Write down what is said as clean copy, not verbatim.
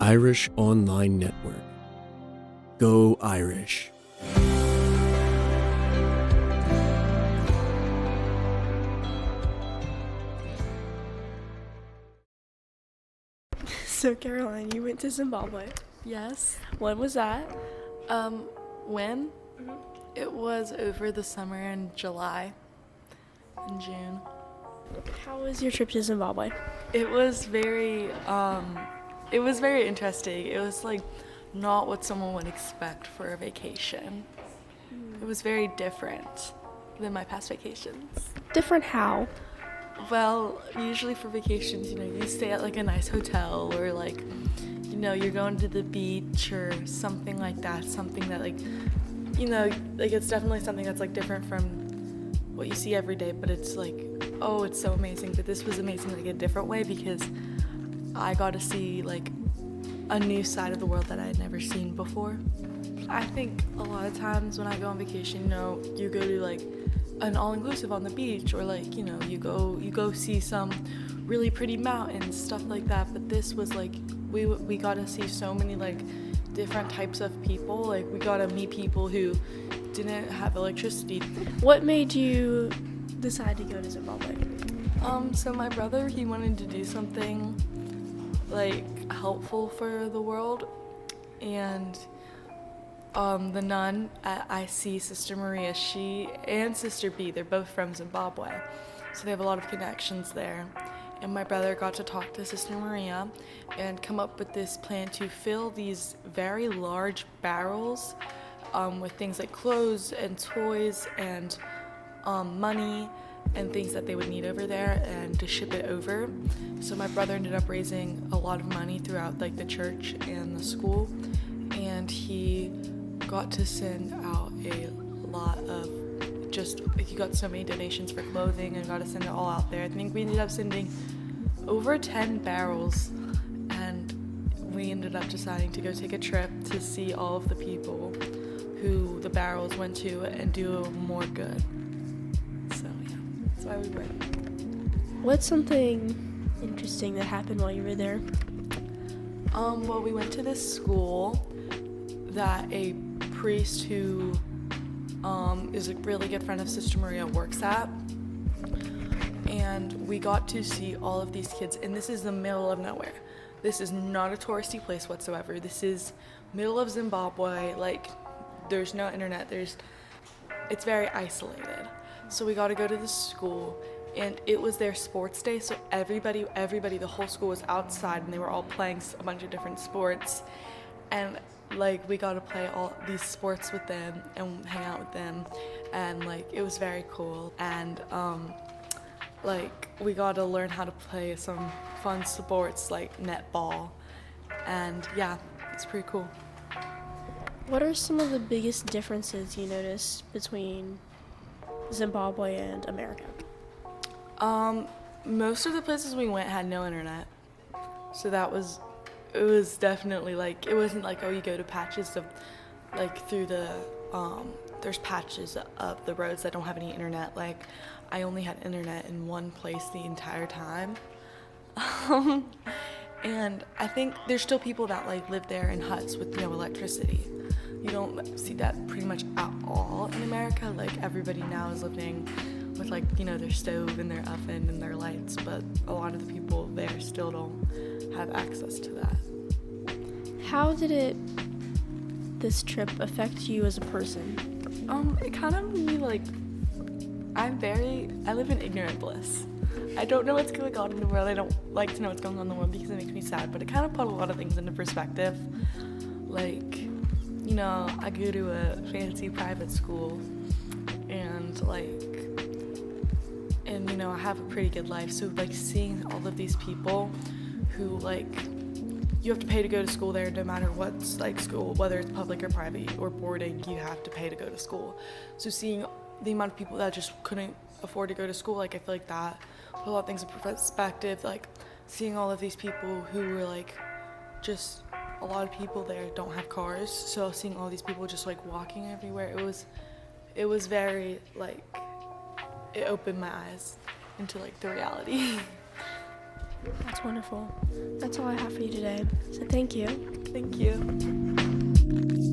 Irish Online Network. Go Irish. So Caroline, you went to Zimbabwe. Yes. When was that? When? It was over the summer in July and June. How was your trip to Zimbabwe? It was very interesting. It was like not what someone would expect for a vacation. It was very different than my past vacations. Different how? Well, usually for vacations, you stay at like a nice hotel or like, you're going to the beach or something like that. Something that it's definitely something that's like different from what you see every day, but it's like, oh, it's so amazing. But this was amazing like a different way because I got to see like a new side of the world that I had never seen before. I think a lot of times when I go on vacation, you go to like an all-inclusive on the beach or like, you go see some really pretty mountains, stuff like that. But this was like, we got to see so many like different types of people. Like we got to meet people who didn't have electricity. What made you decide to go to Zimbabwe? So my brother, he wanted to do something like helpful for the world, and the nun at IC, Sister Maria, she and Sister B, they're both from Zimbabwe, so they have a lot of connections there. And my brother got to talk to Sister Maria and come up with this plan to fill these very large barrels with things like clothes and toys and money and things that they would need over there, and to ship it over. So my brother ended up raising a lot of money throughout like the church and the school, and he got to send out a lot of he got so many donations for clothing and got to send it all out there. I think we ended up sending over 10 barrels, and we ended up deciding to go take a trip to see all of the people who the barrels went to and do more good. So yeah, that's why we went. What's something interesting that happened while you were there? Well, we went to this school that a priest who is a really good friend of Sister Maria works at, and we got to see all of these kids, and this is the middle of nowhere. This is not a touristy place whatsoever. This is middle of Zimbabwe. Like, there's no internet. It's very isolated. So we got to go to this school, and it was their sports day, so everybody, the whole school was outside, and they were all playing a bunch of different sports, and like we got to play all these sports with them and hang out with them, and like it was very cool. And like we got to learn how to play some fun sports like netball, and yeah, it's pretty cool. What are some of the biggest differences you noticed between Zimbabwe and America? Most of the places we went had no internet, so it was definitely like, it wasn't like, oh, you go to patches of like through the there's patches of the roads that don't have any internet. Like I only had internet in one place the entire time. And I think there's still people that like live there in huts with no electricity. You don't see that pretty much at all in America. Like everybody now is living with like, their stove and their oven and their lights, but a lot of the people there still don't have access to that. How did this trip affect you as a person? It kind of made me like, I live in ignorant bliss. I don't know what's going on in the world. I don't like to know what's going on in the world because it makes me sad, but it kind of put a lot of things into perspective. Like, I go to a fancy private school, and I have a pretty good life. So like seeing all of these people who like, you have to pay to go to school there no matter what's like school, whether it's public or private or boarding, you have to pay to go to school. So seeing the amount of people that just couldn't afford to go to school, like I feel like that put a lot of things in perspective. Like seeing all of these people who were like, just a lot of people there don't have cars, so seeing all these people just like walking everywhere, it was very like, it opened my eyes into like the reality. That's wonderful. That's all I have for you today. So thank you. Thank you.